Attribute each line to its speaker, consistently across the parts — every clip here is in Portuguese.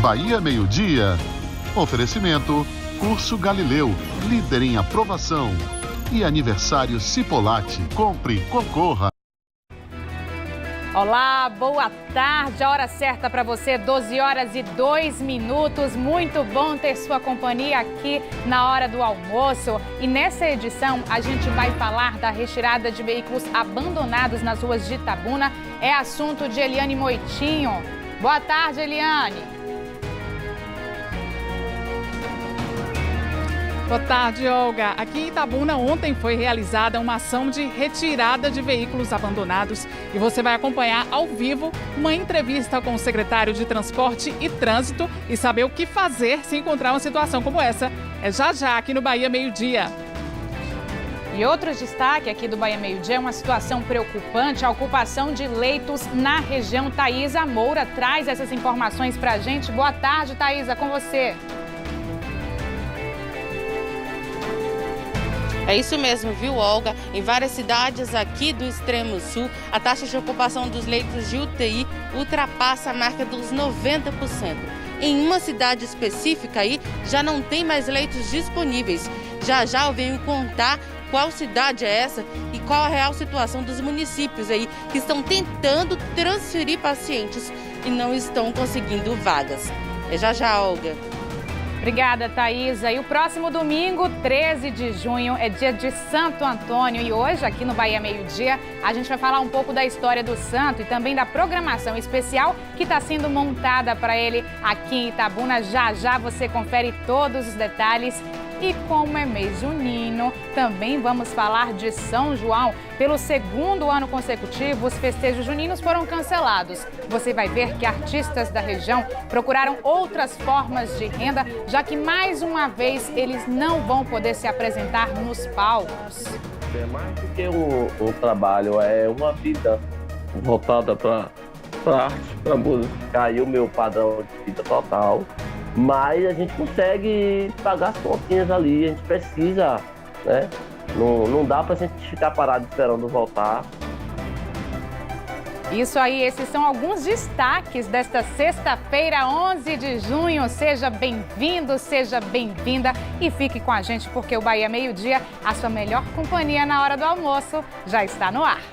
Speaker 1: Bahia Meio-Dia. Oferecimento: Curso Galileu, líder em aprovação. E aniversário Cipolate. Compre, concorra.
Speaker 2: Olá, boa tarde. A hora certa para você, 12h02. Muito bom ter sua companhia aqui na hora do almoço. E nessa edição a gente vai falar da retirada de veículos abandonados nas ruas de Itabuna. É assunto de Eliane Moitinho. Boa tarde, Eliane.
Speaker 3: Boa tarde, Olga. Aqui em Itabuna, ontem foi realizada uma ação de retirada de veículos abandonados e você vai acompanhar ao vivo uma entrevista com o secretário de Transporte e Trânsito e saber o que fazer se encontrar uma situação como essa. É já aqui no Bahia Meio-Dia.
Speaker 2: E outro destaque aqui do Bahia Meio-Dia é uma situação preocupante, a ocupação de leitos na região. Thaisa Moura traz essas informações pra a gente. Boa tarde, Thaisa, com você.
Speaker 4: É isso mesmo, viu, Olga? Em várias cidades aqui do extremo sul, a taxa de ocupação dos leitos de UTI ultrapassa a marca dos 90%. Em uma cidade específica aí, já não tem mais leitos disponíveis. Já eu venho contar qual cidade é essa e qual a real situação dos municípios aí que estão tentando transferir pacientes e não estão conseguindo vagas. É já, Olga.
Speaker 2: Obrigada, Thaisa. E o próximo domingo, 13 de junho, é dia de Santo Antônio. E hoje, aqui no Bahia Meio-Dia, a gente vai falar um pouco da história do santo e também da programação especial que está sendo montada para ele aqui em Itabuna. Já você confere todos os detalhes. E como é mês junino, também vamos falar de São João. Pelo segundo ano consecutivo, os festejos juninos foram cancelados. Você vai ver que artistas da região procuraram outras formas de renda, já que mais uma vez eles não vão poder se apresentar nos palcos.
Speaker 5: É mais do que um trabalho, é uma vida voltada para arte, para música. Caiu o meu padrão de vida total. Mas a gente consegue pagar as continhas ali, a gente precisa, né? Não dá pra gente ficar parado esperando voltar.
Speaker 2: Isso aí, esses são alguns destaques desta sexta-feira, 11 de junho. Seja bem-vindo, seja bem-vinda e fique com a gente porque o Bahia Meio-Dia, a sua melhor companhia na hora do almoço, já está no ar.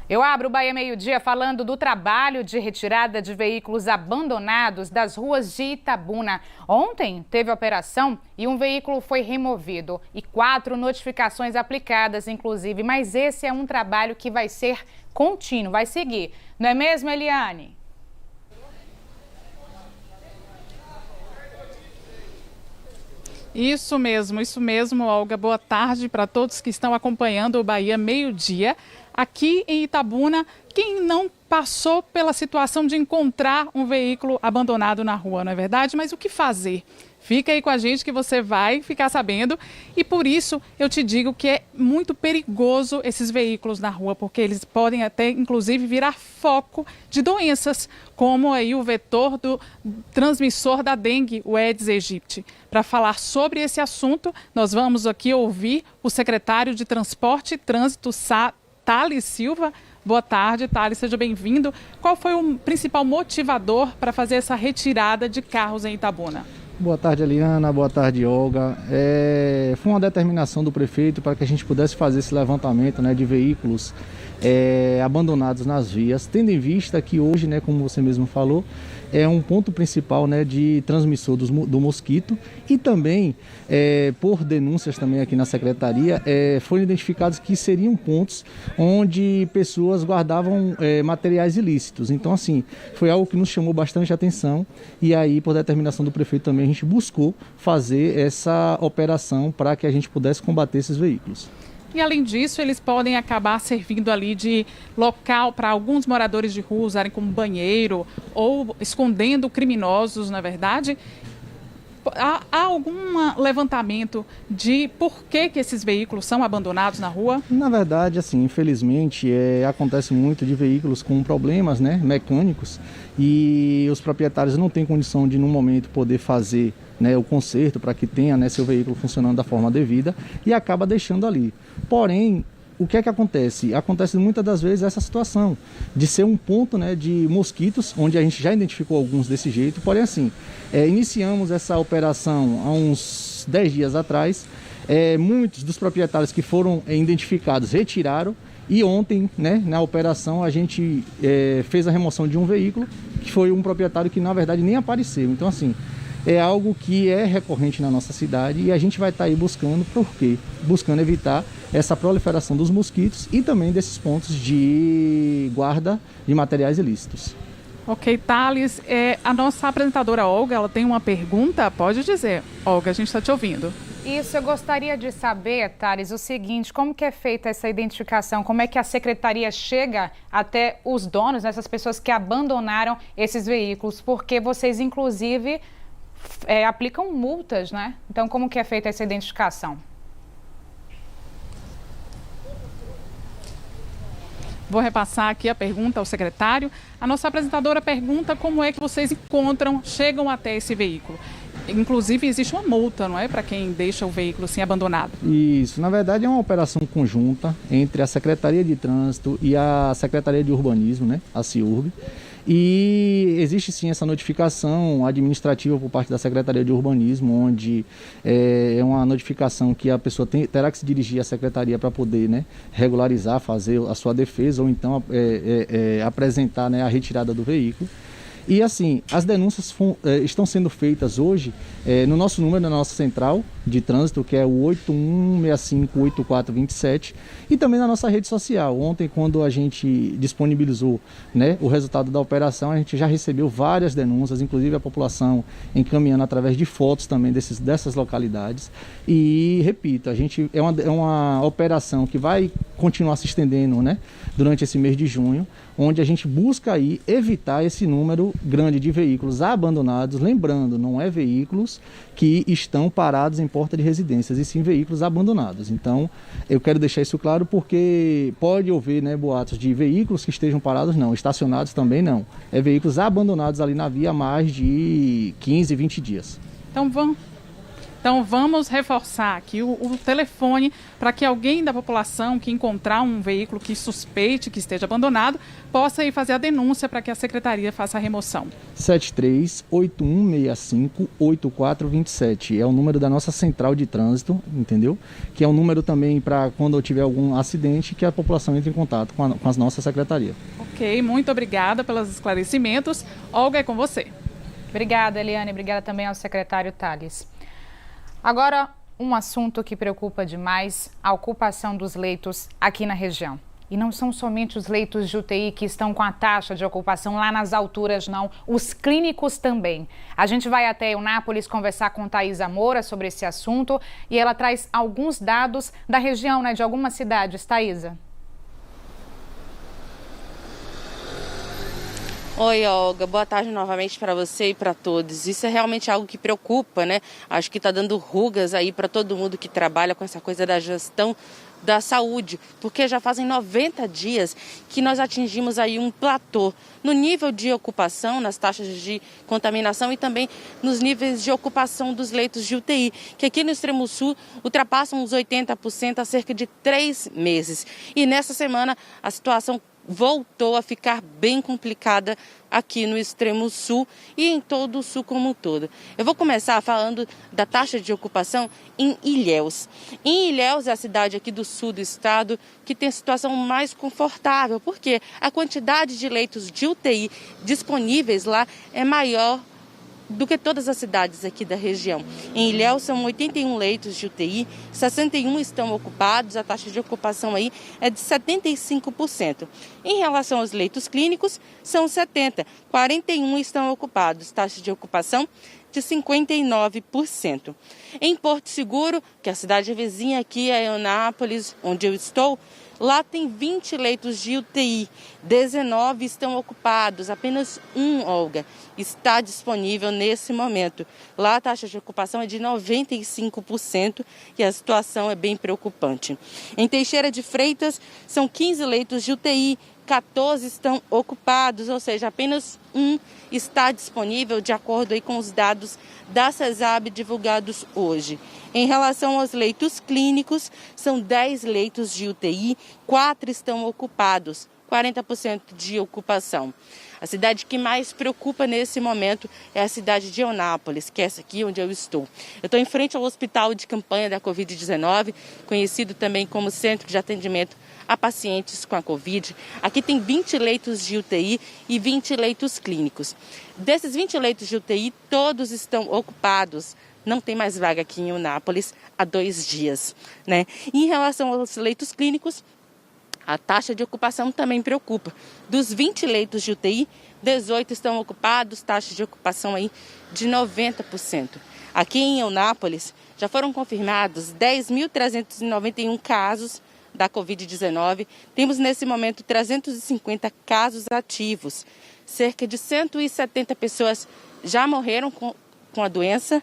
Speaker 2: Eu abro o Bahia Meio-Dia falando do trabalho de retirada de veículos abandonados das ruas de Itabuna. Ontem teve operação e um veículo foi removido e 4 notificações aplicadas, inclusive. Mas esse é um trabalho que vai ser contínuo, vai seguir. Não é mesmo, Eliane?
Speaker 3: Isso mesmo, Olga. Boa tarde para todos que estão acompanhando o Bahia Meio-Dia. Aqui em Itabuna, quem não passou pela situação de encontrar um veículo abandonado na rua, não é verdade? Mas o que fazer? Fica aí com a gente que você vai ficar sabendo. E por isso eu te digo que é muito perigoso esses veículos na rua, porque eles podem até, inclusive, virar foco de doenças, como aí o vetor do transmissor da dengue, o Aedes aegypti. Para falar sobre esse assunto, nós vamos aqui ouvir o secretário de Transporte e Trânsito, Thales Silva. Boa tarde, Thales, seja bem-vindo. Qual foi o principal motivador para fazer essa retirada de carros em Itabuna?
Speaker 6: Boa tarde, Eliana. Boa tarde, Olga. Foi uma determinação do prefeito para que a gente pudesse fazer esse levantamento, né, de veículos abandonados nas vias, tendo em vista que hoje, né, como você mesmo falou, é um ponto principal, né, de transmissor do mosquito e também, por denúncias também aqui na secretaria, foram identificados que seriam pontos onde pessoas guardavam materiais ilícitos. Então, assim, foi algo que nos chamou bastante atenção e aí, por determinação do prefeito também, a gente buscou fazer essa operação para que a gente pudesse combater esses veículos.
Speaker 3: E além disso, eles podem acabar servindo ali de local para alguns moradores de rua usarem como banheiro ou escondendo criminosos, na verdade. Há algum levantamento de por que esses veículos são abandonados na rua?
Speaker 6: Na verdade, assim, infelizmente, acontece muito de veículos com problemas, né, mecânicos, e os proprietários não têm condição de, no momento, poder fazer né, o conserto para que tenha, né, seu veículo funcionando da forma devida e acaba deixando ali. Porém, o que é que acontece? Acontece muitas das vezes essa situação de ser um ponto, né, de mosquitos, onde a gente já identificou alguns desse jeito. Porém, assim, iniciamos essa operação há uns 10 dias atrás. Muitos dos proprietários que foram identificados retiraram. E ontem, né, na operação, a gente fez a remoção de um veículo, que foi um proprietário que, na verdade, nem apareceu. Então, assim, é algo que é recorrente na nossa cidade e a gente vai estar aí buscando, por quê? Buscando evitar essa proliferação dos mosquitos e também desses pontos de guarda de materiais ilícitos.
Speaker 3: Ok, Thales, a nossa apresentadora Olga, ela tem uma pergunta, pode dizer. Olga, a gente está te ouvindo.
Speaker 2: Isso, eu gostaria de saber, Thales, o seguinte, como que é feita essa identificação? Como é que a secretaria chega até os donos, essas pessoas que abandonaram esses veículos? Porque vocês, inclusive, aplicam multas, né? Então, como que é feita essa identificação?
Speaker 3: Vou repassar aqui a pergunta ao secretário. A nossa apresentadora pergunta como é que vocês chegam até esse veículo. Inclusive, existe uma multa, não é? Para quem deixa o veículo assim abandonado.
Speaker 6: Isso, na verdade é uma operação conjunta entre a Secretaria de Trânsito e a Secretaria de Urbanismo, né? A CIURB. E existe sim essa notificação administrativa por parte da Secretaria de Urbanismo, onde é uma notificação que a pessoa terá que se dirigir à Secretaria para poder, né, regularizar, fazer a sua defesa ou então apresentar, né, a retirada do veículo. E assim, as denúncias estão sendo feitas hoje no nosso número, na nossa central de trânsito, que é o 81658427, e também na nossa rede social. Ontem, quando a gente disponibilizou, né, o resultado da operação, a gente já recebeu várias denúncias, inclusive a população encaminhando através de fotos também dessas localidades. E, repito, a gente é uma operação que vai continuar se estendendo, né, durante esse mês de junho, onde a gente busca aí evitar esse número grande de veículos abandonados. Lembrando, não é veículos que estão parados em porta de residências, e sim veículos abandonados. Então, eu quero deixar isso claro porque pode haver, né, boatos de veículos que estejam parados, não, estacionados também não. É veículos abandonados ali na via há mais de 15, 20 dias.
Speaker 3: Então vamos reforçar aqui o telefone para que alguém da população que encontrar um veículo que suspeite que esteja abandonado possa ir fazer a denúncia para que a secretaria faça a remoção.
Speaker 6: 73-8165-8427 é o número da nossa central de trânsito, entendeu? Que é um número também para quando tiver algum acidente que a população entre em contato com a nossa secretaria.
Speaker 3: Ok, muito obrigada pelos esclarecimentos. Olga, é com você.
Speaker 2: Obrigada, Eliane. Obrigada também ao secretário Thales. Agora, um assunto que preocupa demais, a ocupação dos leitos aqui na região. E não são somente os leitos de UTI que estão com a taxa de ocupação lá nas alturas, não. Os clínicos também. A gente vai até Eunápolis conversar com Thaisa Moura sobre esse assunto e ela traz alguns dados da região, né, de algumas cidades. Thaisa.
Speaker 4: Oi, Olga. Boa tarde novamente para você e para todos. Isso é realmente algo que preocupa, né? Acho que está dando rugas aí para todo mundo que trabalha com essa coisa da gestão da saúde, porque já fazem 90 dias que nós atingimos aí um platô no nível de ocupação, nas taxas de contaminação e também nos níveis de ocupação dos leitos de UTI, que aqui no Extremo Sul ultrapassam os 80% há cerca de 3 meses. E nessa semana a situação voltou a ficar bem complicada aqui no Extremo Sul e em todo o Sul como um todo. Eu vou começar falando da taxa de ocupação em Ilhéus. Em Ilhéus é a cidade aqui do sul do estado que tem a situação mais confortável, porque a quantidade de leitos de UTI disponíveis lá é maior do que todas as cidades aqui da região. Em Ilhéus são 81 leitos de UTI, 61 estão ocupados, a taxa de ocupação aí é de 75%. Em relação aos leitos clínicos, são 70, 41 estão ocupados, taxa de ocupação de 59%. Em Porto Seguro, que é a cidade vizinha aqui, é Eunápolis, onde eu estou, lá tem 20 leitos de UTI, 19 estão ocupados, apenas um, Olga, está disponível nesse momento. Lá a taxa de ocupação é de 95% e a situação é bem preocupante. Em Teixeira de Freitas, são 15 leitos de UTI, 14 estão ocupados, ou seja, apenas um está disponível, de acordo aí com os dados da CESAB divulgados hoje. Em relação aos leitos clínicos, são 10 leitos de UTI, 4 estão ocupados, 40% de ocupação. A cidade que mais preocupa nesse momento é a cidade de Eunápolis, que é essa aqui onde eu estou. Eu estou em frente ao hospital de campanha da Covid-19, conhecido também como Centro de Atendimento a Pacientes com a Covid. Aqui tem 20 leitos de UTI e 20 leitos clínicos. Desses 20 leitos de UTI, todos estão ocupados. Não tem mais vaga aqui em Eunápolis há 2 dias, né? E em relação aos leitos clínicos, a taxa de ocupação também preocupa. Dos 20 leitos de UTI, 18 estão ocupados, taxa de ocupação aí de 90%. Aqui em Eunápolis já foram confirmados 10.391 casos da Covid-19. Temos nesse momento 350 casos ativos. Cerca de 170 pessoas já morreram com a doença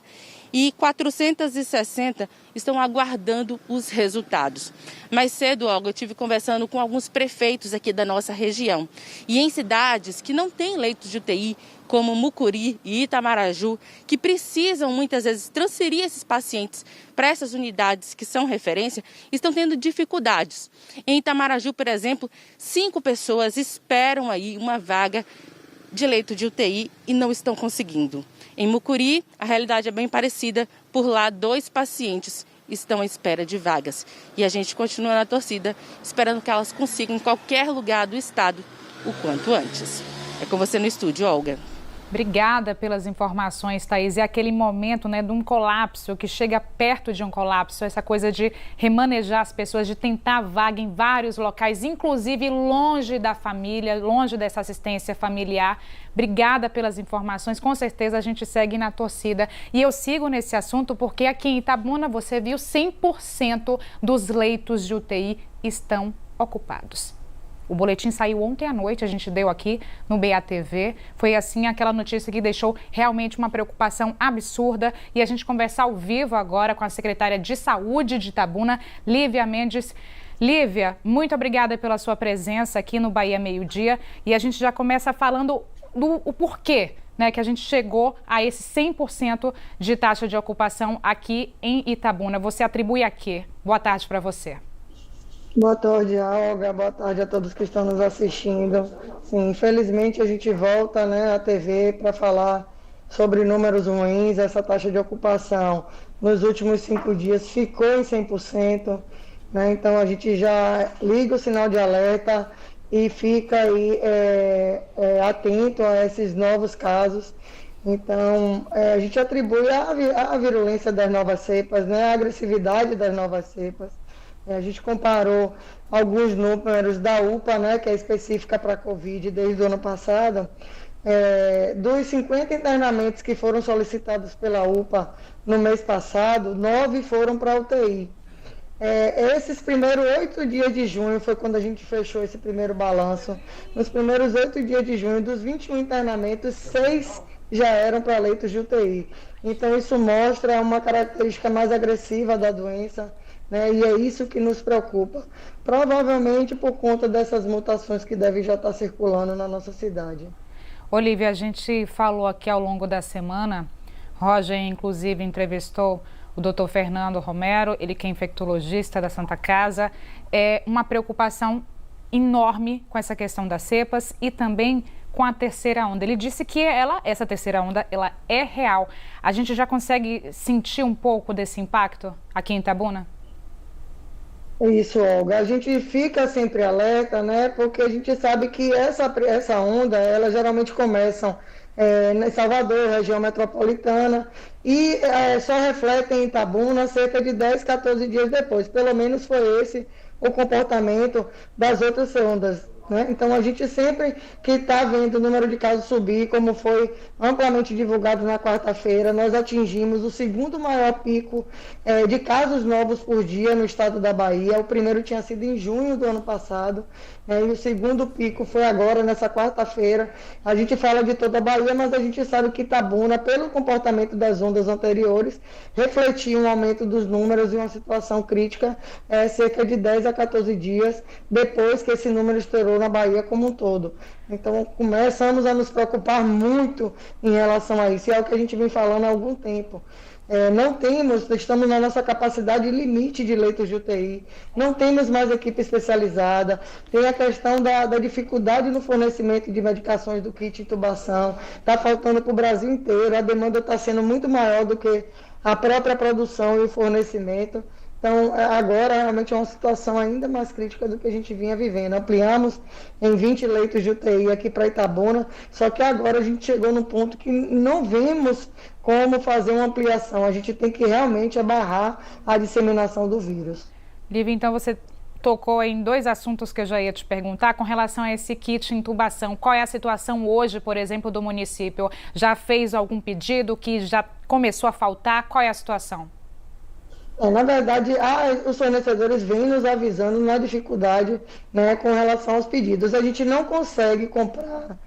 Speaker 4: e 460 estão aguardando os resultados. Mais cedo, Olga, eu estive conversando com alguns prefeitos aqui da nossa região. E em cidades que não têm leitos de UTI, como Mucuri e Itamaraju, que precisam muitas vezes transferir esses pacientes para essas unidades que são referência, estão tendo dificuldades. Em Itamaraju, por exemplo, 5 pessoas esperam aí uma vaga de leito de UTI e não estão conseguindo. Em Mucuri, a realidade é bem parecida. Por lá, 2 pacientes estão à espera de vagas. E a gente continua na torcida, esperando que elas consigam em qualquer lugar do estado o quanto antes. É com você no estúdio, Olga.
Speaker 2: Obrigada pelas informações, Thaís. É aquele momento, né, de um colapso, que chega perto de um colapso, essa coisa de remanejar as pessoas, de tentar vaga em vários locais, inclusive longe da família, longe dessa assistência familiar. Obrigada pelas informações, com certeza a gente segue na torcida. E eu sigo nesse assunto porque aqui em Itabuna, você viu, 100% dos leitos de UTI estão ocupados. O boletim saiu ontem à noite, a gente deu aqui no BATV. Foi assim aquela notícia que deixou realmente uma preocupação absurda. E a gente conversa ao vivo agora com a secretária de Saúde de Itabuna, Lívia Mendes. Lívia, muito obrigada pela sua presença aqui no Bahia Meio Dia. E a gente já começa falando o porquê, né, que a gente chegou a esse 100% de taxa de ocupação aqui em Itabuna. Você atribui a quê? Boa tarde para você.
Speaker 7: Boa tarde, Olga. Boa tarde a todos que estão nos assistindo. Sim, infelizmente a gente volta, né, à TV para falar sobre números ruins. Essa taxa de ocupação nos últimos 5 dias ficou em 100%, né? Então a gente já liga o sinal de alerta e fica aí atento a esses novos casos. Então a gente atribui a virulência das novas cepas, né, a agressividade das novas cepas. A gente comparou alguns números da UPA, né, que é específica para a Covid desde o ano passado. Dos 50 internamentos que foram solicitados pela UPA no mês passado, 9 foram para a UTI. Esses primeiros 8 dias de junho foi quando a gente fechou esse primeiro balanço. Nos primeiros 8 dias de junho, dos 21 internamentos, 6 já eram para leitos de UTI. Então isso mostra uma característica mais agressiva da doença, né? E é isso que nos preocupa, provavelmente por conta dessas mutações que devem já estar circulando na nossa cidade.
Speaker 2: Olívia, a gente falou aqui ao longo da semana, Roger inclusive entrevistou o Dr. Fernando Romero, ele que é infectologista da Santa Casa. É uma preocupação enorme com essa questão das cepas e também com a terceira onda. Ele disse que essa terceira onda, ela é real. A gente já consegue sentir um pouco desse impacto aqui em Itabuna?
Speaker 7: Isso, Olga. A gente fica sempre alerta, né? Porque a gente sabe que essa onda, ela geralmente começam em Salvador, região metropolitana, e só refletem em Itabuna cerca de 10, 14 dias depois. Pelo menos foi esse o comportamento das outras ondas, né? Então a gente sempre que está vendo o número de casos subir, como foi amplamente divulgado na quarta-feira, nós atingimos o segundo maior pico de casos novos por dia no estado da Bahia. O primeiro tinha sido em junho do ano passado, e o segundo pico foi agora, nessa quarta-feira. A gente fala de toda a Bahia, mas a gente sabe que Itabuna, pelo comportamento das ondas anteriores, refletiu um aumento dos números e uma situação crítica cerca de 10 a 14 dias depois que esse número estourou instalou na Bahia como um todo. Então, começamos a nos preocupar muito em relação a isso, e é o que a gente vem falando há algum tempo. Estamos na nossa capacidade limite de leitos de UTI, não temos mais equipe especializada, tem a questão da dificuldade no fornecimento de medicações do kit intubação, está faltando para o Brasil inteiro, a demanda está sendo muito maior do que a própria produção e o fornecimento. Então, agora realmente é uma situação ainda mais crítica do que a gente vinha vivendo. Ampliamos em 20 leitos de UTI aqui para Itabuna, só que agora a gente chegou num ponto que não vemos como fazer uma ampliação. A gente tem que realmente barrar a disseminação do vírus.
Speaker 2: Lívia, então você tocou em 2 assuntos que eu já ia te perguntar com relação a esse kit intubação. Qual é a situação hoje, por exemplo, do município? Já fez algum pedido que já começou a faltar? Qual é a situação?
Speaker 7: Na verdade, os fornecedores vêm nos avisando na dificuldade, né, com relação aos pedidos. A gente não consegue comprar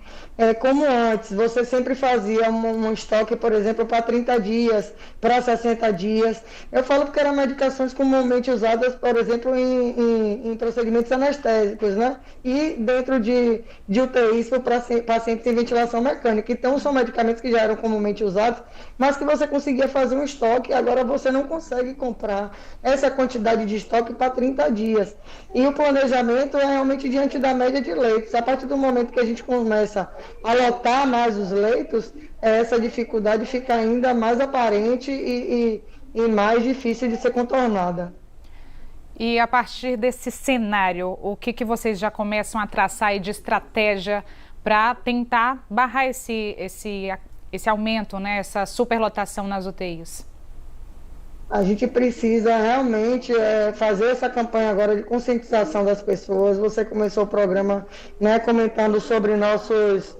Speaker 7: como antes. Você sempre fazia um estoque, por exemplo, para 30 dias, para 60 dias. Eu falo porque eram medicações comumente usadas, por exemplo, em procedimentos anestésicos, né? E dentro de UTIs para pacientes em ventilação mecânica. Então, são medicamentos que já eram comumente usados, mas que você conseguia fazer um estoque, agora você não consegue comprar essa quantidade de estoque para 30 dias. E o planejamento é realmente diante da média de leitos. A partir do momento que a gente começa a lotar mais os leitos, essa dificuldade fica ainda mais aparente e mais difícil de ser contornada.
Speaker 2: E a partir desse cenário, o que vocês já começam a traçar aí de estratégia para tentar barrar esse aumento, né, essa superlotação nas UTIs?
Speaker 7: A gente precisa realmente fazer essa campanha agora de conscientização das pessoas. Você começou o programa, né, comentando sobre nossas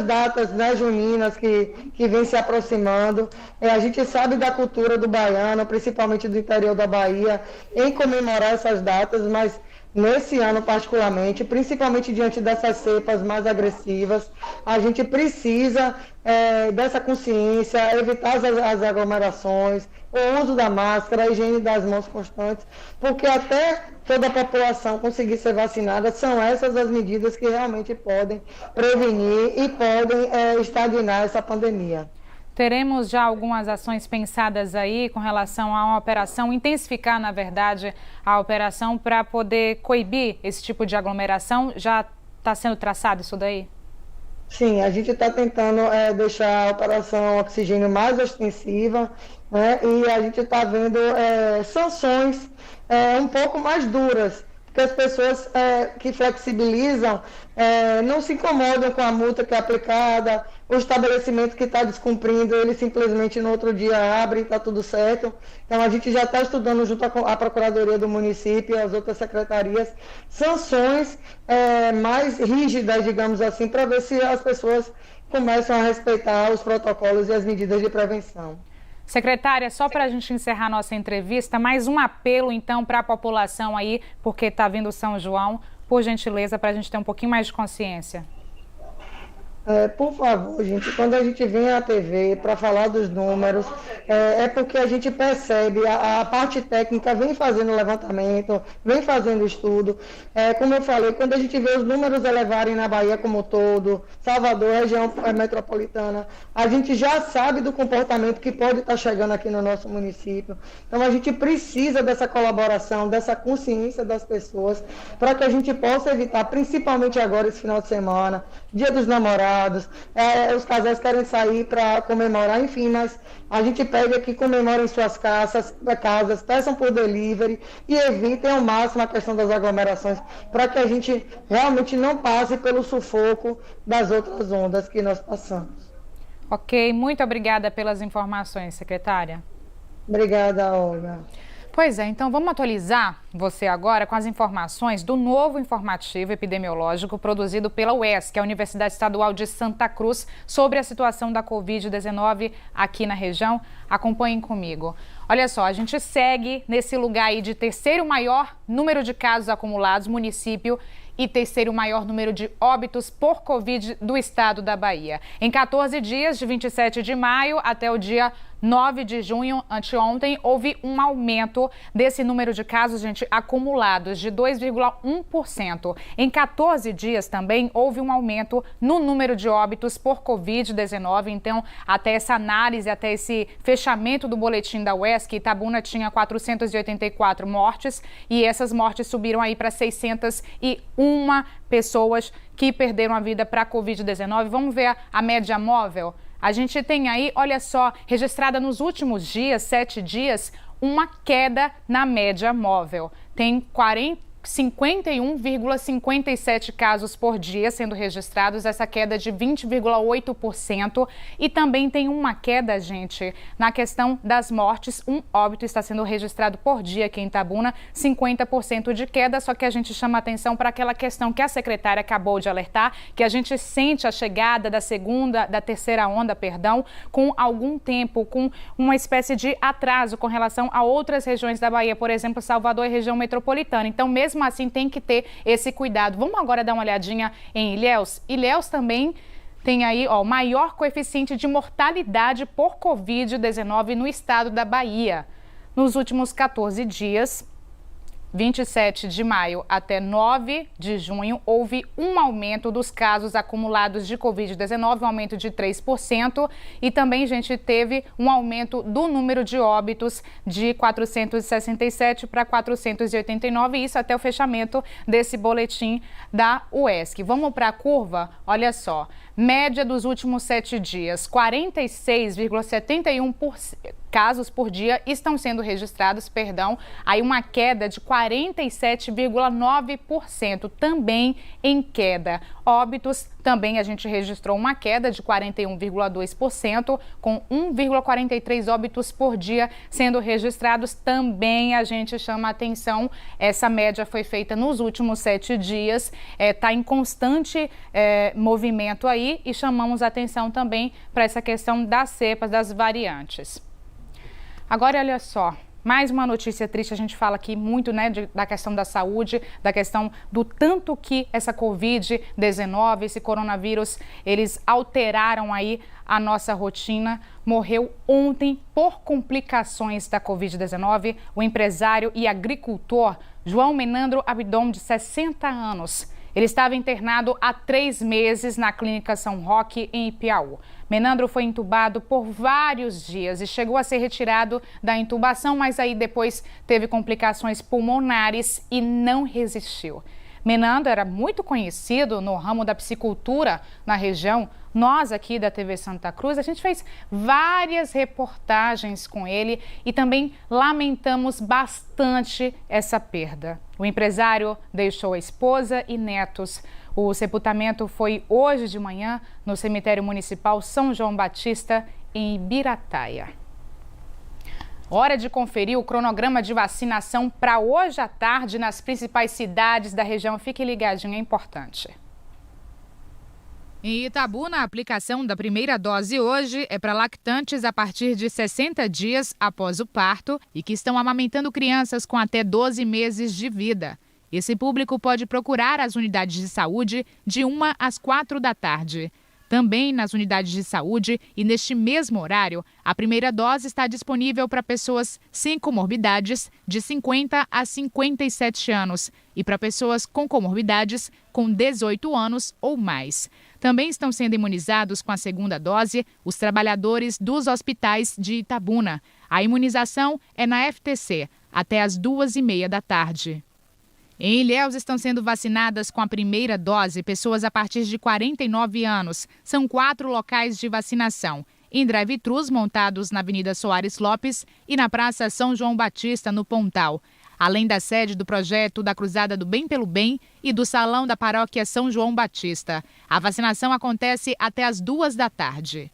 Speaker 7: datas, né, juninas que vem se aproximando. A gente sabe da cultura do baiano, principalmente do interior da Bahia, em comemorar essas datas, mas nesse ano particularmente, principalmente diante dessas cepas mais agressivas, a gente precisa dessa consciência, evitar as aglomerações, o uso da máscara, a higiene das mãos constantes, porque até toda a população conseguir ser vacinada, são essas as medidas que realmente podem prevenir e podem estagnar essa pandemia.
Speaker 2: Teremos já algumas ações pensadas aí com relação a uma operação, intensificar, na verdade, a operação para poder coibir esse tipo de aglomeração? Já está sendo traçado isso daí?
Speaker 7: Sim, a gente está tentando deixar a operação oxigênio mais ostensiva, né, e a gente está vendo sanções um pouco mais duras, porque as pessoas que flexibilizam não se incomodam com a multa que é aplicada, o estabelecimento que está descumprindo, ele simplesmente no outro dia abre e está tudo certo. Então a gente já está estudando junto à Procuradoria do município e as outras secretarias sanções mais rígidas, digamos assim, para ver se as pessoas começam a respeitar os protocolos e as medidas de prevenção.
Speaker 2: Secretária, só para a gente encerrar nossa entrevista, mais um apelo então para a população aí, porque está vindo São João, por gentileza, para a gente ter um pouquinho mais de consciência.
Speaker 7: Por favor, gente, quando a gente vem à TV para falar dos números, porque a gente percebe, a parte técnica vem fazendo levantamento, vem fazendo estudo. Como eu falei, quando a gente vê os números elevarem na Bahia como um todo, Salvador, região metropolitana, a gente já sabe do comportamento que pode estar chegando aqui no nosso município. Então a gente precisa dessa colaboração, dessa consciência das pessoas, para que a gente possa evitar, principalmente agora esse final de semana, Dia dos Namorados, os casais querem sair para comemorar, enfim, mas a gente pede que comemorem em suas casas, peçam por delivery e evitem ao máximo a questão das aglomerações, para que a gente realmente não passe pelo sufoco das outras ondas que nós passamos.
Speaker 2: Ok, muito obrigada pelas informações, secretária.
Speaker 7: Obrigada, Olga.
Speaker 2: Pois é, então vamos atualizar você agora com as informações do novo informativo epidemiológico produzido pela UESC, que é a Universidade Estadual de Santa Cruz, sobre a situação da Covid-19 aqui na região. Acompanhem comigo. Olha só, a gente segue nesse lugar aí de terceiro maior número de casos acumulados, município, e terceiro maior número de óbitos por Covid do estado da Bahia. Em 14 dias, de 27 de maio até o dia 9 de junho, anteontem, houve um aumento desse número de casos, gente, acumulados de 2,1%. Em 14 dias também houve um aumento no número de óbitos por Covid-19. Então, até essa análise, até esse fechamento do boletim da UESC, Itabuna tinha 484 mortes e essas mortes subiram aí para 601 pessoas que perderam a vida para a Covid-19. Vamos ver a média móvel? A gente tem aí, olha só, registrada nos últimos dias, 7 dias, uma queda na média móvel. Tem 51,57 casos por dia sendo registrados, essa queda de 20,8%. E também tem uma queda, gente, na questão das mortes. Um óbito está sendo registrado por dia aqui em Itabuna, 50% de queda, só que a gente chama atenção para aquela questão que a secretária acabou de alertar, que a gente sente a chegada da terceira onda, com algum tempo, com uma espécie de atraso com relação a outras regiões da Bahia, por exemplo, Salvador e região metropolitana. Então, mesmo assim, tem que ter esse cuidado. Vamos agora dar uma olhadinha em Ilhéus. Ilhéus também tem aí o maior coeficiente de mortalidade por Covid-19 no estado da Bahia. Nos últimos 14 dias, 27 de maio até 9 de junho, houve um aumento dos casos acumulados de Covid-19, um aumento de 3%. E também, gente, teve um aumento do número de óbitos de 467 para 489, isso até o fechamento desse boletim da UESC. Vamos para a curva? Olha só, média dos últimos 7 dias, 46,71% casos por dia estão sendo registrados, aí uma queda de 47,9%, também em queda. Óbitos, também a gente registrou uma queda de 41,2%, com 1,43 óbitos por dia sendo registrados. Também a gente chama atenção, essa média foi feita nos últimos 7 dias, está em constante movimento aí, e chamamos atenção também para essa questão das cepas, das variantes. Agora, olha só, mais uma notícia triste. A gente fala aqui muito, né, da questão da saúde, da questão do tanto que essa Covid-19, esse coronavírus, eles alteraram aí a nossa rotina. Morreu ontem, por complicações da Covid-19, o empresário e agricultor João Menandro Abdom, de 60 anos. Ele estava internado há 3 meses na Clínica São Roque, em Ipiaú. Menandro foi entubado por vários dias e chegou a ser retirado da intubação, mas aí depois teve complicações pulmonares e não resistiu. Menandro era muito conhecido no ramo da piscicultura na região. Nós aqui da TV Santa Cruz, a gente fez várias reportagens com ele e também lamentamos bastante essa perda. O empresário deixou a esposa e netos. O sepultamento foi hoje de manhã no cemitério municipal São João Batista, em Ibirataia. Hora de conferir o cronograma de vacinação para hoje à tarde nas principais cidades da região. Fique ligadinho, é importante. Em Itabuna, a aplicação da primeira dose hoje é para lactantes a partir de 60 dias após o parto e que estão amamentando crianças com até 12 meses de vida. Esse público pode procurar as unidades de saúde de 1 às 4 da tarde. Também nas unidades de saúde e neste mesmo horário, a primeira dose está disponível para pessoas sem comorbidades de 50 a 57 anos e para pessoas com comorbidades com 18 anos ou mais. Também estão sendo imunizados com a segunda dose os trabalhadores dos hospitais de Itabuna. A imunização é na FTC, até às 2h30 da tarde. Em Ilhéus estão sendo vacinadas com a primeira dose pessoas a partir de 49 anos. São 4 locais de vacinação, em drive-thrus montados na Avenida Soares Lopes e na Praça São João Batista, no Pontal. Além da sede do projeto da Cruzada do Bem pelo Bem e do Salão da Paróquia São João Batista. A vacinação acontece até às 2 da tarde.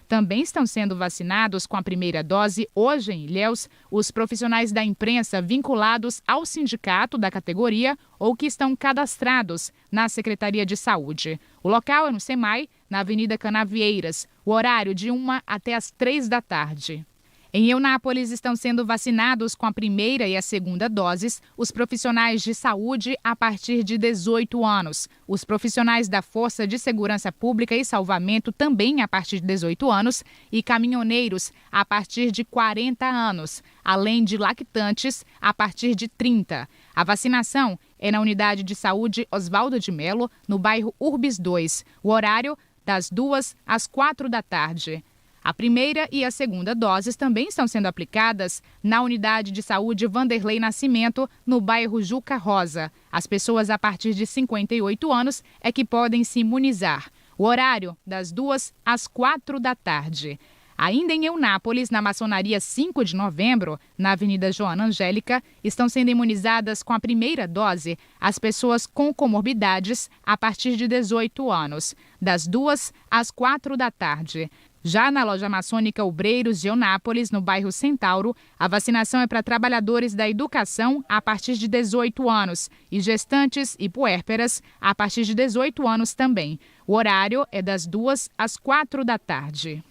Speaker 2: Também estão sendo vacinados com a primeira dose, hoje em Ilhéus, os profissionais da imprensa vinculados ao sindicato da categoria ou que estão cadastrados na Secretaria de Saúde. O local é no SEMAI, na Avenida Canavieiras, o horário de 1 até às 3 da tarde. Em Eunápolis estão sendo vacinados com a primeira e a segunda doses os profissionais de saúde a partir de 18 anos. Os profissionais da Força de Segurança Pública e Salvamento também a partir de 18 anos e caminhoneiros a partir de 40 anos, além de lactantes a partir de 30. A vacinação é na Unidade de Saúde Oswaldo de Melo, no bairro Urbis 2. O horário das 2 às 4 da tarde. A primeira e a segunda doses também estão sendo aplicadas na Unidade de Saúde Vanderlei Nascimento, no bairro Juca Rosa. As pessoas a partir de 58 anos é que podem se imunizar. O horário das 2 às 4 da tarde. Ainda em Eunápolis, na Maçonaria 5 de Novembro, na Avenida Joana Angélica, estão sendo imunizadas com a primeira dose as pessoas com comorbidades a partir de 18 anos, das 2 às 4 da tarde. Já na loja maçônica Obreiros de Eunápolis, no bairro Centauro, a vacinação é para trabalhadores da educação a partir de 18 anos e gestantes e puérperas a partir de 18 anos também. O horário é das 2 às 4 da tarde.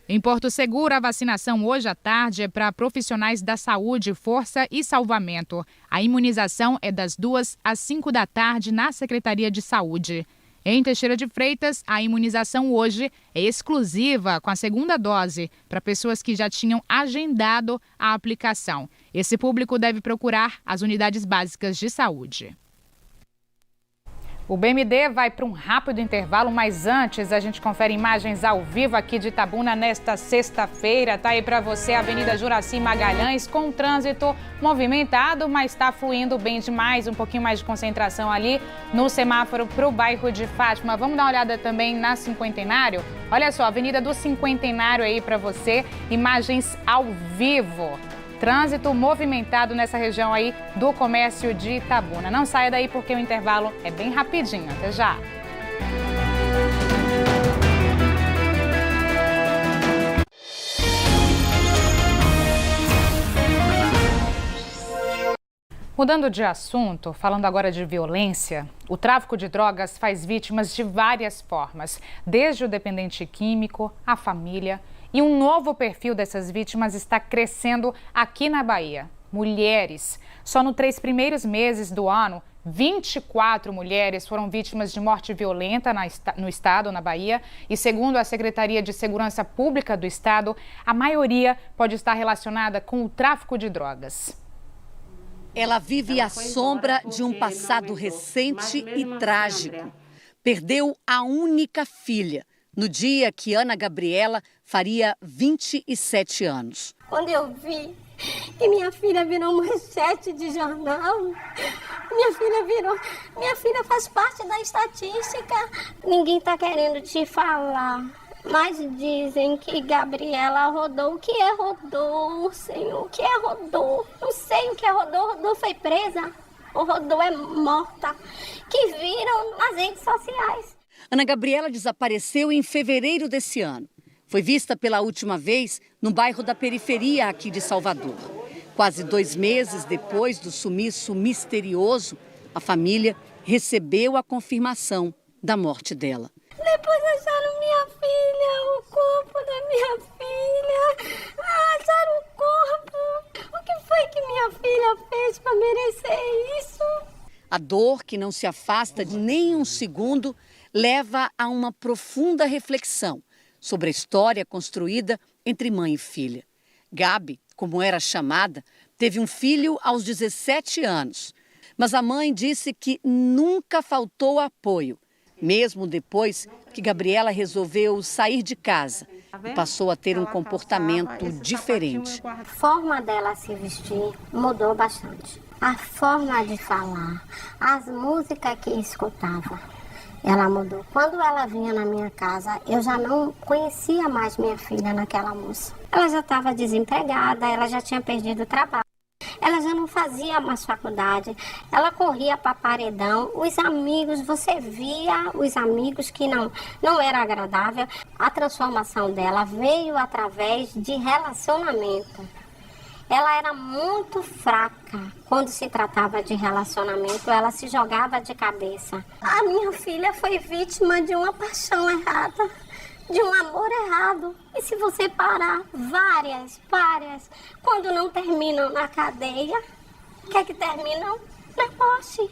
Speaker 2: Em Porto Seguro, a vacinação hoje à tarde é para profissionais da saúde, força e salvamento. A imunização é das 2 às 5 da tarde na Secretaria de Saúde. Em Teixeira de Freitas, a imunização hoje é exclusiva com a segunda dose para pessoas que já tinham agendado a aplicação. Esse público deve procurar as unidades básicas de saúde. O BMD vai para um rápido intervalo, mas antes a gente confere imagens ao vivo aqui de Itabuna nesta sexta-feira. Tá aí para você a Avenida Juraci Magalhães com trânsito movimentado, mas está fluindo bem demais. Um pouquinho mais de concentração ali no semáforo para o bairro de Fátima. Vamos dar uma olhada também na Cinquentenário? Olha só, Avenida do Cinquentenário aí para você, imagens ao vivo. Trânsito movimentado nessa região aí do comércio de Itabuna. Não saia daí porque o intervalo é bem rapidinho. Até já! Mudando de assunto, falando agora de violência, o tráfico de drogas faz vítimas de várias formas, desde o dependente químico, a família. E um novo perfil dessas vítimas está crescendo aqui na Bahia. Mulheres. Só nos 3 primeiros meses do ano, 24 mulheres foram vítimas de morte violenta no estado, na Bahia. E segundo a Secretaria de Segurança Pública do estado, a maioria pode estar relacionada com o tráfico de drogas.
Speaker 8: Ela vive à sombra de um passado recente e trágico. Perdeu a única filha no dia que Ana Gabriela faria 27 anos.
Speaker 9: Quando eu vi que minha filha virou manchete de jornal, minha filha faz parte da estatística. Ninguém está querendo te falar, mas dizem que Gabriela rodou. O que é rodou, Senhor? O que é rodou? Não sei o que é rodou. Rodou foi presa. O rodou é morta. Que viram nas redes sociais.
Speaker 8: Ana Gabriela desapareceu em fevereiro desse ano. Foi vista pela última vez no bairro da periferia aqui de Salvador. Quase 2 meses depois do sumiço misterioso, a família recebeu a confirmação da morte dela.
Speaker 9: Depois acharam minha filha, o corpo da minha filha. Acharam o corpo. O que foi que minha filha fez para merecer isso?
Speaker 8: A dor, que não se afasta de nem um segundo, leva a uma profunda reflexão sobre a história construída entre mãe e filha. Gabi, como era chamada, teve um filho aos 17 anos. Mas a mãe disse que nunca faltou apoio, mesmo depois que Gabriela resolveu sair de casa e passou a ter um comportamento diferente.
Speaker 9: A forma dela se vestir mudou bastante. A forma de falar, as músicas que escutava, ela mudou. Quando ela vinha na minha casa, eu já não conhecia mais minha filha naquela música. Ela já estava desempregada, ela já tinha perdido o trabalho. Ela já não fazia mais faculdade, ela corria para paredão. Os amigos, você via os amigos que não era agradável. A transformação dela veio através de relacionamento. Ela era muito fraca quando se tratava de relacionamento, ela se jogava de cabeça. A minha filha foi vítima de uma paixão errada. de um amor errado. E se você parar várias, quando não terminam na cadeia, o que é que terminam? Na morte.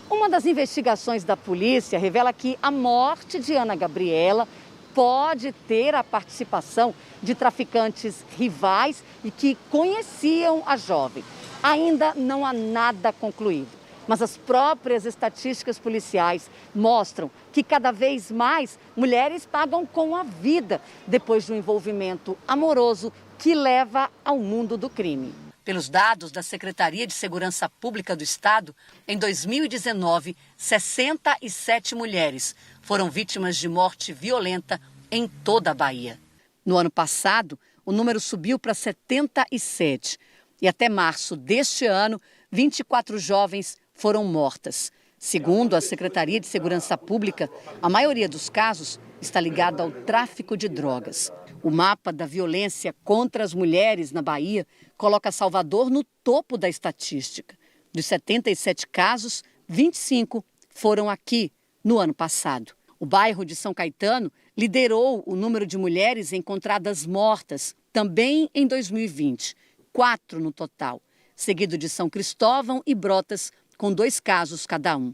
Speaker 8: Uma das investigações da polícia revela que a morte de Ana Gabriela pode ter a participação de traficantes rivais e que conheciam a jovem. Ainda não há nada concluído, mas as próprias estatísticas policiais mostram que cada vez mais mulheres pagam com a vida depois de um envolvimento amoroso que leva ao mundo do crime. Pelos dados da Secretaria de Segurança Pública do Estado, em 2019, 67 mulheres foram vítimas de morte violenta em toda a Bahia. No ano passado, o número subiu para 77 e até março deste ano, 24 jovens foram mortas. Segundo a Secretaria de Segurança Pública, a maioria dos casos está ligada ao tráfico de drogas. O mapa da violência contra as mulheres na Bahia coloca Salvador no topo da estatística. Dos 77 casos, 25 foram aqui no ano passado. O bairro de São Caetano liderou o número de mulheres encontradas mortas também em 2020, 4 no total, seguido de São Cristóvão e Brotas, com 2 casos cada um.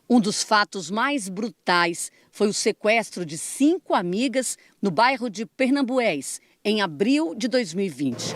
Speaker 8: Um dos fatos mais brutais foi o sequestro de 5 amigas no bairro de Pernambués, em abril de 2020.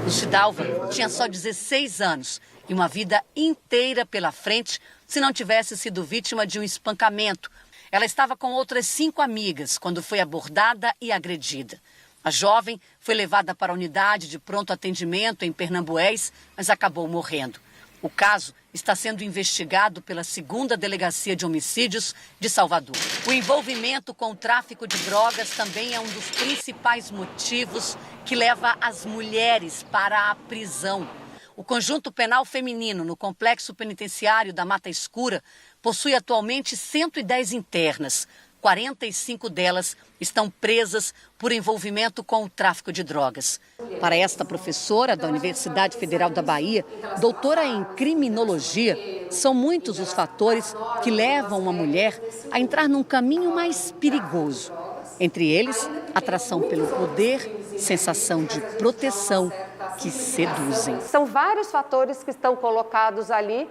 Speaker 8: Lucidalva tinha só 16 anos e uma vida inteira pela frente se não tivesse sido vítima de um espancamento. Ela estava com outras 5 amigas quando foi abordada e agredida. A jovem foi levada para a unidade de pronto atendimento em Pernambués, mas acabou morrendo. O caso está sendo investigado pela 2ª Delegacia de Homicídios de Salvador. O envolvimento com o tráfico de drogas também é um dos principais motivos que leva as mulheres para a prisão. O conjunto penal feminino no complexo penitenciário da Mata Escura possui atualmente 110 internas. 45 delas estão presas por envolvimento com o tráfico de drogas. Para esta professora da Universidade Federal da Bahia, doutora em criminologia, são muitos os fatores que levam uma mulher a entrar num caminho mais perigoso. Entre eles, atração pelo poder, sensação de proteção que seduzem.
Speaker 10: São vários fatores que estão colocados ali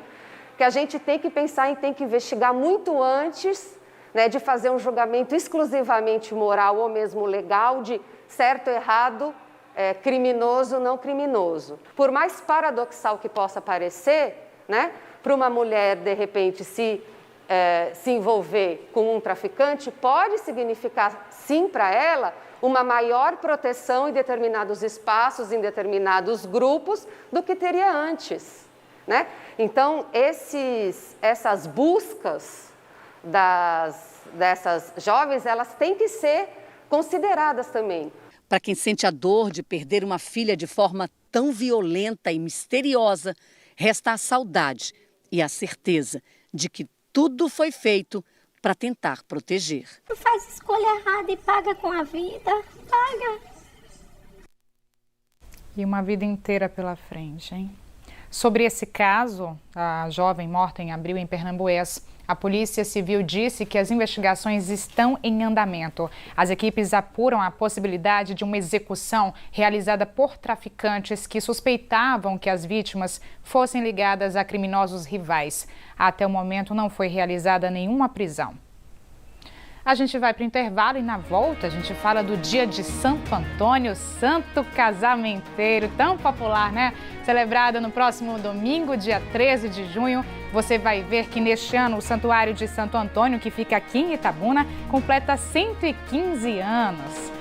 Speaker 10: que a gente tem que pensar e tem que investigar muito antes, né, de fazer um julgamento exclusivamente moral ou mesmo legal de certo, errado, criminoso, não criminoso. Por mais paradoxal que possa parecer, né, para uma mulher, de repente, se envolver com um traficante, pode significar, sim, para ela, uma maior proteção em determinados espaços, em determinados grupos, do que teria antes, né? Então, essas buscas dessas jovens, elas têm que ser consideradas também.
Speaker 8: Para quem sente a dor de perder uma filha de forma tão violenta e misteriosa, resta a saudade e a certeza de que tudo foi feito para tentar proteger.
Speaker 9: Não faz escolha errada e paga com a vida. Paga.
Speaker 2: E uma vida inteira pela frente, hein? Sobre esse caso, a jovem morta em abril em Pernambués, a Polícia Civil disse que as investigações estão em andamento. As equipes apuram a possibilidade de uma execução realizada por traficantes que suspeitavam que as vítimas fossem ligadas a criminosos rivais. Até o momento não foi realizada nenhuma prisão. A gente vai para o intervalo e na volta a gente fala do dia de Santo Antônio, santo casamenteiro, tão popular, né? Celebrado no próximo domingo, dia 13 de junho. Você vai ver que neste ano o Santuário de Santo Antônio, que fica aqui em Itabuna, completa 115 anos.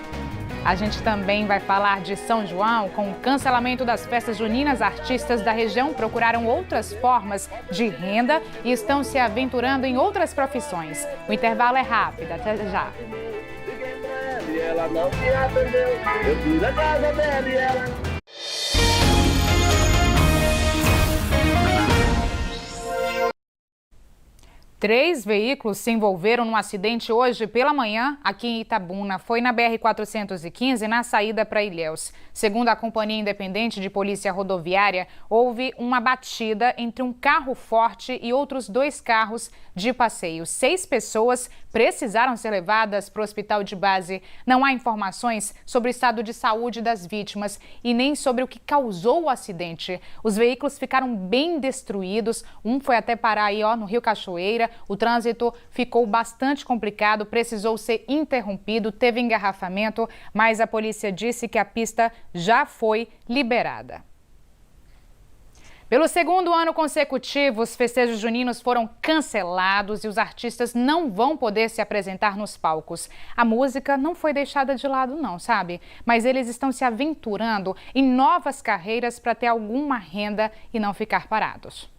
Speaker 2: A gente também vai falar de São João. Com o cancelamento das festas juninas, artistas da região procuraram outras formas de renda e estão se aventurando em outras profissões. O intervalo é rápido, até já. 3 veículos se envolveram num acidente hoje pela manhã aqui em Itabuna. Foi na BR-415, na saída para Ilhéus. Segundo a Companhia Independente de Polícia Rodoviária, houve uma batida entre um carro forte e outros 2 carros de passeio. 6 pessoas precisaram ser levadas para o hospital de base. Não há informações sobre o estado de saúde das vítimas e nem sobre o que causou o acidente. Os veículos ficaram bem destruídos. Um foi até parar aí, no Rio Cachoeira. O trânsito ficou bastante complicado, precisou ser interrompido, teve engarrafamento, mas a polícia disse que a pista já foi liberada. Pelo 2º ano consecutivo, os festejos juninos foram cancelados e os artistas não vão poder se apresentar nos palcos. A música não foi deixada de lado não, sabe? Mas eles estão se aventurando em novas carreiras para ter alguma renda e não ficar parados.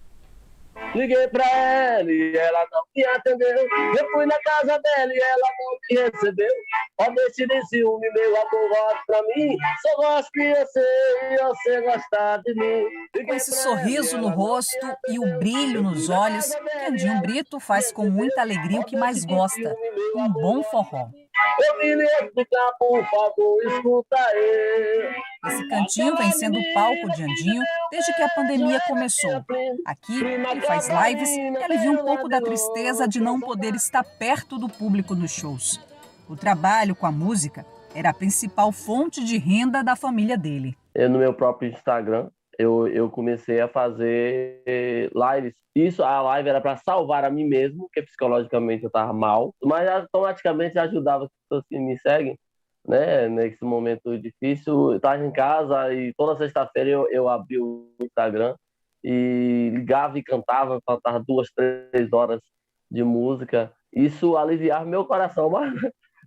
Speaker 5: Liguei pra ela e ela não me atendeu. Eu fui na casa dela e ela não me recebeu. Ó, deixe de ciúme, meu amor, volte pra mim. Só gosto de você e você gostar de mim.
Speaker 11: Com esse sorriso no rosto e o brilho nos olhos, Candinho Brito faz com muita alegria o que mais gosta, um bom forró.
Speaker 5: Eu vim lhe explicar, por favor, escuta aí.
Speaker 11: Esse cantinho vem sendo o palco de Andinho desde que a pandemia começou. Aqui, ele faz lives e alivia um pouco da tristeza de não poder estar perto do público nos shows. O trabalho com a música era a principal fonte de renda da família dele.
Speaker 5: No meu próprio Instagram, eu comecei a fazer lives. A live era para salvar a mim mesmo, porque psicologicamente eu estava mal, mas automaticamente ajudava as pessoas que me seguem, né? Nesse momento difícil, eu estava em casa e toda sexta-feira eu abri o Instagram e ligava e cantava, faltava 2, 3 horas de música. Isso aliviava meu coração, mas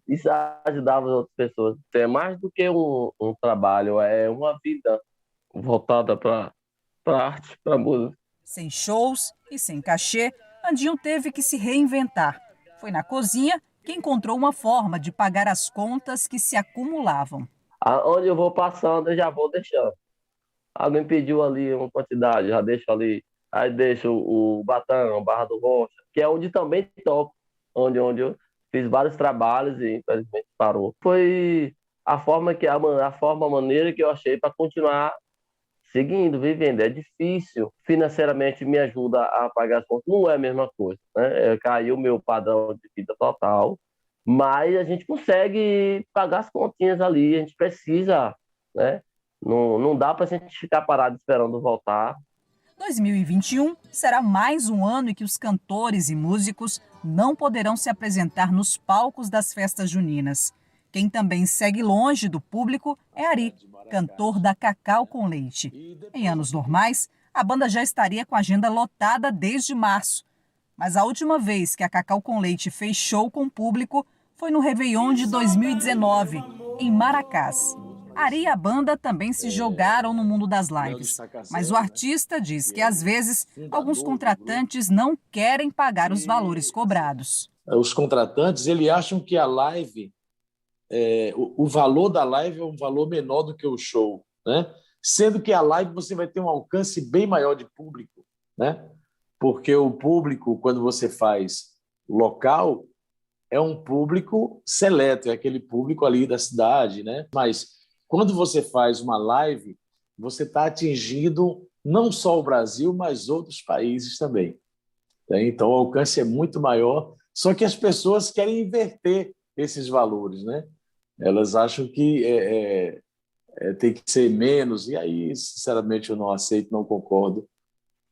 Speaker 5: isso ajudava as outras pessoas. É mais do que um trabalho, é uma vida voltada para arte, para música.
Speaker 11: Sem shows e sem cachê, Andinho teve que se reinventar. Foi na cozinha que encontrou uma forma de pagar as contas que se acumulavam.
Speaker 5: Onde eu vou passando, eu já vou deixando. Alguém pediu ali uma quantidade, já deixo ali. Aí deixo o Batão, Barra do Rocha, que é onde também toco, onde eu fiz vários trabalhos e infelizmente parou. Foi a maneira que eu achei para continuar seguindo, vivendo. É difícil, financeiramente me ajuda a pagar as contas, não é a mesma coisa, né? Caiu o meu padrão de vida total, mas a gente consegue pagar as continhas ali, a gente precisa, né? Não dá para a gente ficar parado esperando voltar.
Speaker 11: 2021 será mais um ano em que os cantores e músicos não poderão se apresentar nos palcos das festas juninas. Quem também segue longe do público é Ari, cantor da Cacau com Leite. Em anos normais, a banda já estaria com a agenda lotada desde março. Mas a última vez que a Cacau com Leite fez show com o público foi no Réveillon de 2019, em Maracás. Ari e a banda também se jogaram no mundo das lives. Mas o artista diz que, às vezes, alguns contratantes não querem pagar os valores cobrados.
Speaker 12: Os contratantes, eles acham que a live... o valor da live é um valor menor do que o show, né? Sendo que a live você vai ter um alcance bem maior de público, né? Porque o público, quando você faz local, é um público seleto, é aquele público ali da cidade, né? Mas quando você faz uma live, você está atingindo não só o Brasil, mas outros países também. Então o alcance é muito maior, só que as pessoas querem inverter esses valores, né? Elas acham que tem que ser menos, e aí, sinceramente, eu não aceito, não concordo.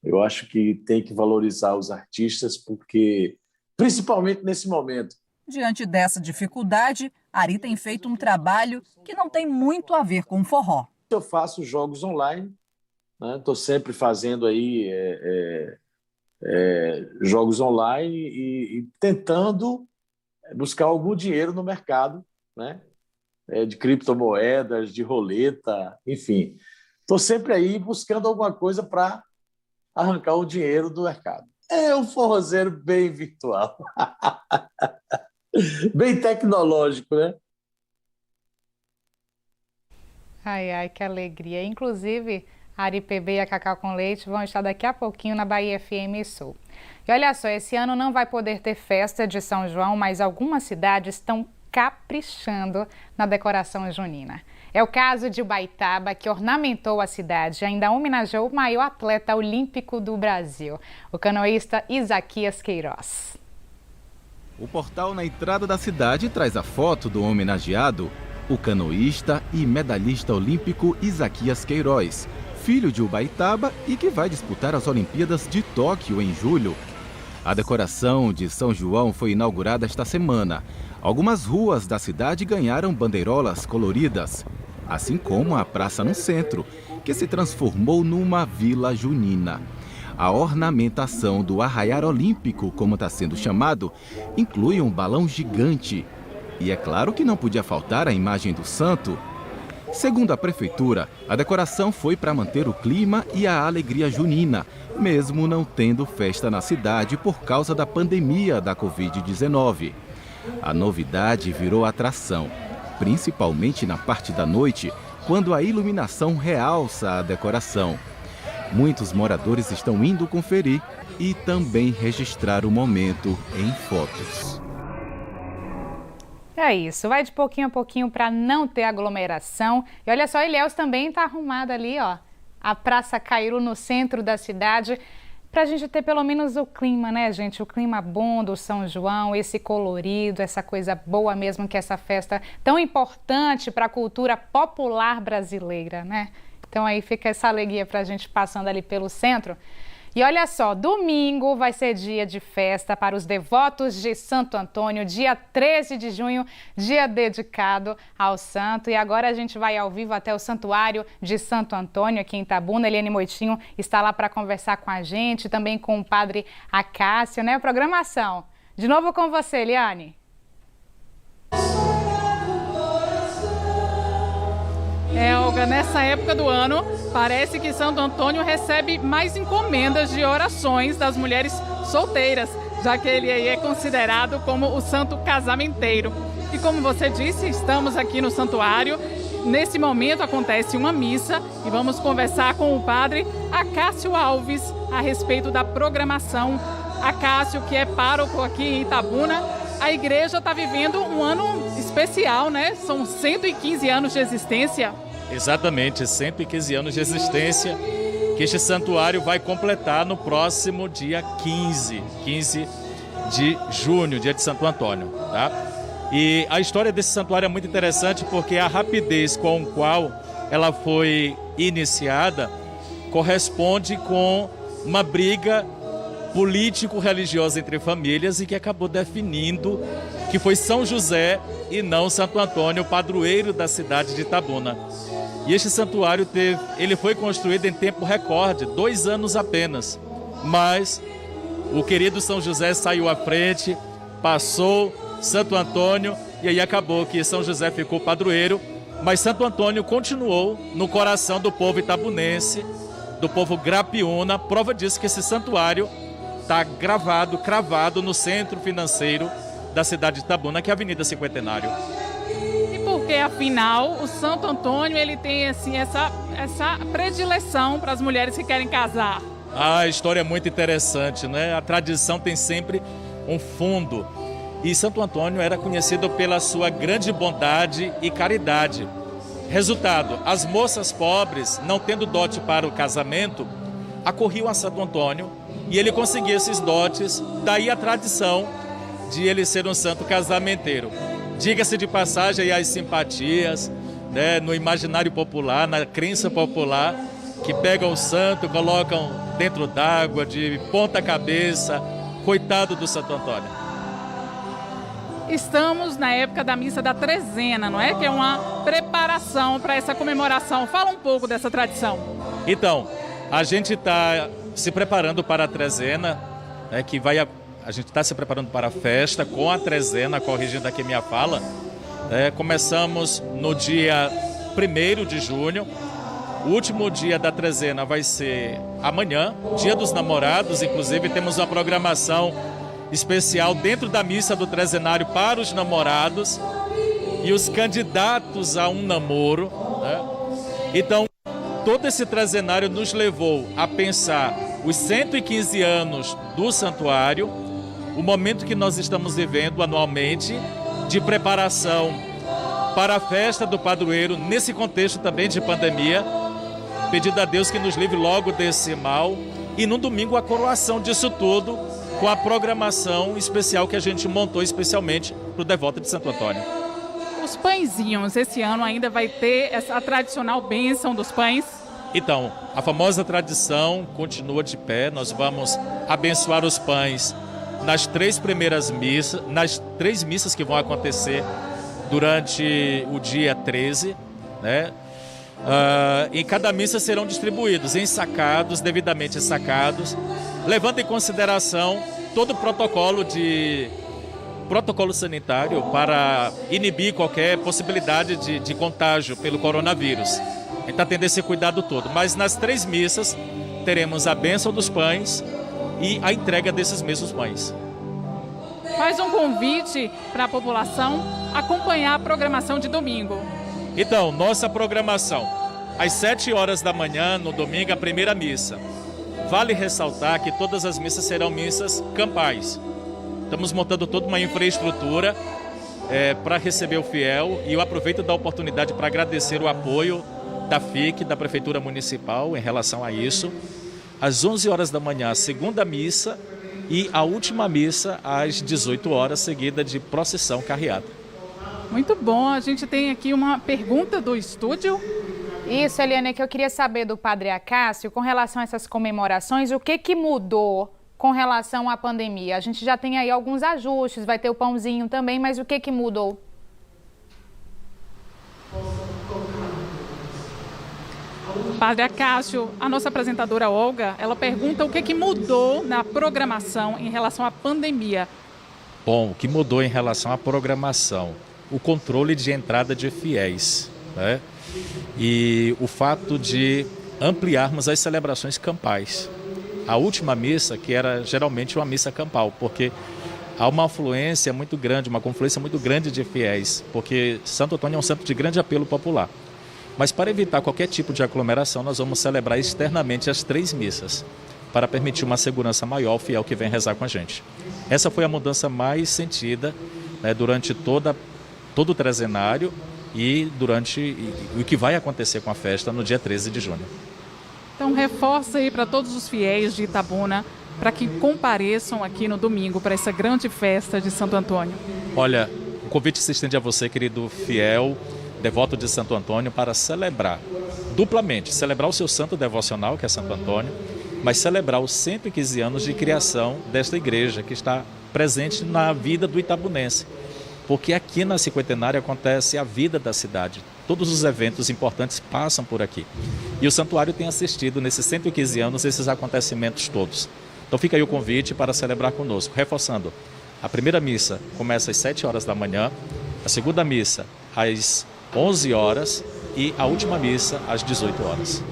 Speaker 12: Eu acho que tem que valorizar os artistas, porque, principalmente nesse momento.
Speaker 11: Diante dessa dificuldade, Ari tem feito um trabalho que não tem muito a ver com forró.
Speaker 12: Eu faço jogos online, estou sempre fazendo aí jogos online e tentando buscar algum dinheiro no mercado, né? De criptomoedas, de roleta, enfim. Estou sempre aí buscando alguma coisa para arrancar o dinheiro do mercado. É um forrozeiro bem virtual. Bem tecnológico, né?
Speaker 2: Ai, ai, que alegria. Inclusive, a Ari PB e a Cacau com Leite vão estar daqui a pouquinho na Bahia FM Sul. E olha só, esse ano não vai poder ter festa de São João, mas algumas cidades estão caprichando na decoração junina. É o caso de Ubaitaba, que ornamentou a cidade e ainda homenageou o maior atleta olímpico do Brasil, o canoísta Isaquias Queiroz.
Speaker 13: O portal na entrada da cidade traz a foto do homenageado, o canoísta e medalhista olímpico Isaquias Queiroz, filho de Ubaitaba e que vai disputar as Olimpíadas de Tóquio em julho. A decoração de São João foi inaugurada esta semana. Algumas ruas da cidade ganharam bandeirolas coloridas, assim como a praça no centro, que se transformou numa vila junina. A ornamentação do Arraiar Olímpico, como está sendo chamado, inclui um balão gigante. E é claro que não podia faltar a imagem do santo. Segundo a prefeitura, a decoração foi para manter o clima e a alegria junina, mesmo não tendo festa na cidade por causa da pandemia da Covid-19. A novidade virou atração, principalmente na parte da noite, quando a iluminação realça a decoração. Muitos moradores estão indo conferir e também registrar o momento em fotos.
Speaker 2: É isso, vai de pouquinho a pouquinho para não ter aglomeração. E olha só, Ilhéus também está arrumada ali, ó, a Praça Cairu no centro da cidade, para a gente ter pelo menos o clima, né, gente? O clima bom do São João, esse colorido, essa coisa boa mesmo, que é essa festa tão importante para a cultura popular brasileira, né? Então aí fica essa alegria para a gente passando ali pelo centro. E olha só, domingo vai ser dia de festa para os devotos de Santo Antônio, dia 13 de junho, dia dedicado ao santo. E agora a gente vai ao vivo até o Santuário de Santo Antônio, aqui em Itabuna. Eliane Moitinho está lá para conversar com a gente, também com o padre Acácio, né? Programação. De novo com você, Eliane.
Speaker 3: Olga, nessa época do ano, parece que Santo Antônio recebe mais encomendas de orações das mulheres solteiras, já que ele aí é considerado como o santo casamenteiro. E como você disse, estamos aqui no santuário. Nesse momento acontece uma missa e vamos conversar com o padre Acácio Alves a respeito da programação. Acácio, que é pároco aqui em Itabuna, a igreja está vivendo um ano especial, né? São 115 anos de existência.
Speaker 14: Exatamente, 115 anos de existência, que este santuário vai completar no próximo dia 15 de junho, dia de Santo Antônio, tá? E a história desse santuário é muito interessante porque a rapidez com a qual ela foi iniciada corresponde com uma briga político-religiosa entre famílias e que acabou definindo que foi São José e não Santo Antônio, padroeiro da cidade de Itabuna. E este santuário ele foi construído em tempo recorde, 2 anos apenas. Mas o querido São José saiu à frente, passou Santo Antônio e aí acabou que São José ficou padroeiro, mas Santo Antônio continuou no coração do povo itabunense, do povo grapiúna. Prova disso que esse santuário está cravado no centro financeiro da cidade de Itabuna, que é a Avenida Cinquentenário.
Speaker 3: E porque, afinal, o Santo Antônio ele tem assim, essa predileção para as mulheres que querem casar?
Speaker 14: A história é muito interessante, né? A tradição tem sempre um fundo. E Santo Antônio era conhecido pela sua grande bondade e caridade. Resultado, as moças pobres, não tendo dote para o casamento, acorriam a Santo Antônio e ele conseguia esses dotes, daí a tradição de ele ser um santo casamenteiro. Diga-se de passagem as simpatias, né, no imaginário popular, na crença popular, que pegam o santo, colocam dentro d'água, de ponta cabeça, coitado do Santo Antônio.
Speaker 3: Estamos na época da missa da trezena, não é? Que é uma preparação para essa comemoração. Fala um pouco dessa tradição.
Speaker 14: Então, a gente está se preparando para a trezena, né, a gente está se preparando para a festa com a trezena, corrigindo aqui minha fala. Começamos no dia 1º de junho. O último dia da trezena vai ser amanhã, Dia dos Namorados. Inclusive, temos uma programação especial dentro da missa do trezenário para os namorados e os candidatos a um namoro, né? Então, todo esse trezenário nos levou a pensar os 115 anos do santuário, o momento que nós estamos vivendo anualmente de preparação para a festa do padroeiro, nesse contexto também de pandemia, pedindo a Deus que nos livre logo desse mal, e no domingo a coroação disso tudo com a programação especial que a gente montou especialmente para o devoto de Santo Antônio.
Speaker 3: Os pãezinhos, esse ano ainda vai ter a tradicional bênção dos pães?
Speaker 14: Então, a famosa tradição continua de pé. Nós vamos abençoar os pães nas 3 primeiras missas, nas 3 missas que vão acontecer durante o dia 13, né? Em cada missa serão distribuídos, ensacados, devidamente ensacados, levando em consideração todo o protocolo sanitário para inibir qualquer possibilidade de contágio pelo coronavírus. A gente está tendo esse cuidado todo, mas nas 3 missas teremos a bênção dos pães e a entrega desses mesmos pães.
Speaker 3: Faz um convite para a população acompanhar a programação de domingo.
Speaker 14: Então, nossa programação, às 7 horas da manhã, no domingo, a primeira missa. Vale ressaltar que todas as missas serão missas campais. Estamos montando toda uma infraestrutura para receber o fiel, e eu aproveito da oportunidade para agradecer o apoio da FIC, da Prefeitura Municipal, em relação a isso. Às 11 horas da manhã, a segunda missa, e a última missa às 18 horas, seguida de procissão carreada.
Speaker 3: Muito bom, a gente tem aqui uma pergunta do estúdio.
Speaker 2: Isso, Eliane, que eu queria saber do Padre Acácio, com relação a essas comemorações, o que mudou com relação à pandemia? A gente já tem aí alguns ajustes, vai ter o pãozinho também, mas o que mudou?
Speaker 3: Padre Acácio, a nossa apresentadora Olga, ela pergunta o que mudou na programação em relação à pandemia.
Speaker 14: Bom, o que mudou em relação à programação? O controle de entrada de fiéis, né? E o fato de ampliarmos as celebrações campais. A última missa, que era geralmente uma missa campal, porque há uma afluência muito grande, uma confluência muito grande de fiéis, porque Santo Antônio é um santo de grande apelo popular. Mas para evitar qualquer tipo de aglomeração, nós vamos celebrar externamente as 3 missas, para permitir uma segurança maior ao fiel que vem rezar com a gente. Essa foi a mudança mais sentida, né, durante todo o trezenário e durante o que vai acontecer com a festa no dia 13 de junho.
Speaker 3: Então reforça aí para todos os fiéis de Itabuna para que compareçam aqui no domingo para essa grande festa de Santo Antônio.
Speaker 14: Olha, o convite se estende a você, querido fiel, devoto de Santo Antônio, para celebrar duplamente, celebrar o seu santo devocional, que é Santo Antônio, mas celebrar os 115 anos de criação desta igreja, que está presente na vida do itabunense. Porque aqui na Cinquentenária acontece a vida da cidade. Todos os eventos importantes passam por aqui. E o santuário tem assistido nesses 115 anos esses acontecimentos todos. Então fica aí o convite para celebrar conosco. Reforçando, a primeira missa começa às 7 horas da manhã, a segunda missa às 11 horas e a última missa às 18 horas.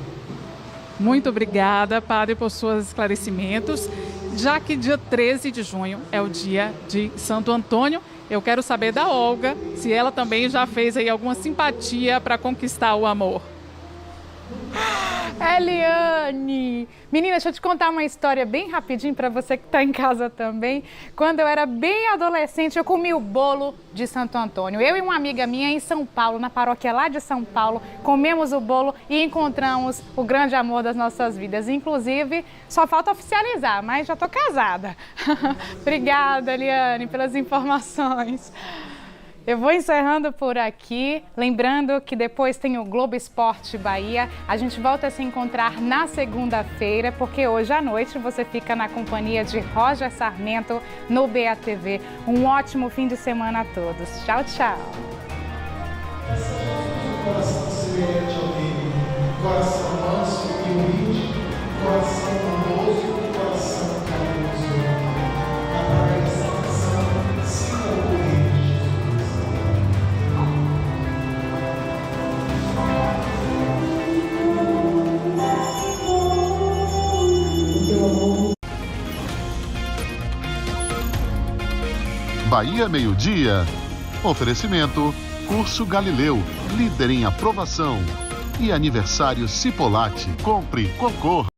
Speaker 3: Muito obrigada, Padre, por seus esclarecimentos. Já que dia 13 de junho é o dia de Santo Antônio, eu quero saber da Olga se ela também já fez aí alguma simpatia para conquistar o amor.
Speaker 2: Eliane! Menina, deixa eu te contar uma história bem rapidinho para você que está em casa também. Quando eu era bem adolescente, eu comi o bolo de Santo Antônio. Eu e uma amiga minha em São Paulo, na paróquia lá de São Paulo, comemos o bolo e encontramos o grande amor das nossas vidas. Inclusive, só falta oficializar, mas já estou casada. Obrigada, Eliane, pelas informações. Eu vou encerrando por aqui, lembrando que depois tem o Globo Esporte Bahia. A gente volta a se encontrar na segunda-feira, porque hoje à noite você fica na companhia de Roger Sarmento no BATV. Um ótimo fim de semana a todos. Tchau, tchau.
Speaker 15: Coração semelhante ao dele, coração manso e humilde, coração bondoso, coração carinhoso. Através dessa canção, siga o poder de
Speaker 1: Bahia Meio-Dia. Oferecimento Curso Galileu, líder em aprovação. E aniversário Cipolate. Compre, concorra.